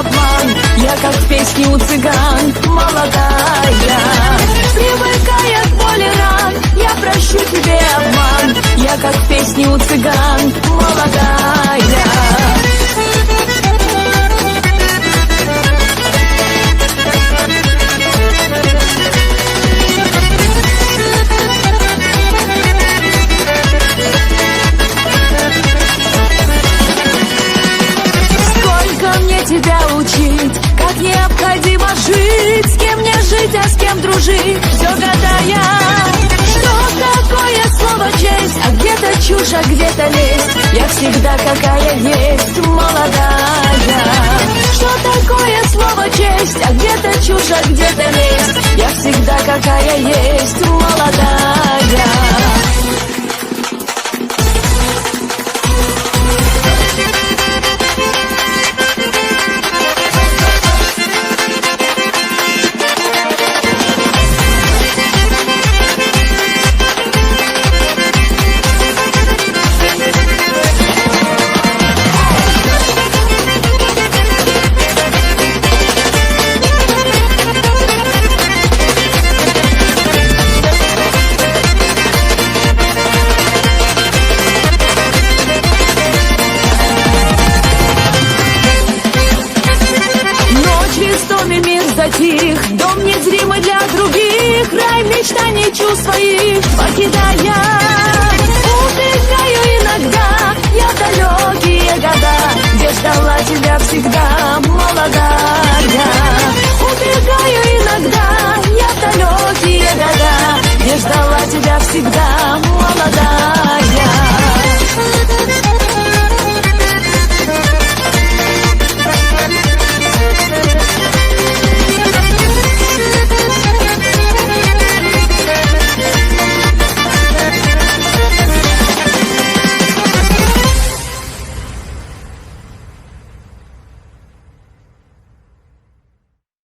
обман. Я как в песне у цыган, молодая. Привыкая к боли ран, я прощу тебе обман. Я как в песне у цыган, молодая. Тебя учить, как необходимо жить, с кем не жить, а с кем дружить, все гадая, что такое слово честь, а где-то чушь, а где-то лесть. Я всегда какая есть, молодая. Что такое слово честь, а где-то чушь, а где-то лесть. Я всегда какая есть, молодая. Затих, дом незримый для других, рай мечтаний чувств своих покидая. Убегаю иногда, я в далекие года, где ждала тебя всегда, молодая. Убегаю иногда, я в далекие года, где ждала тебя всегда, молодая.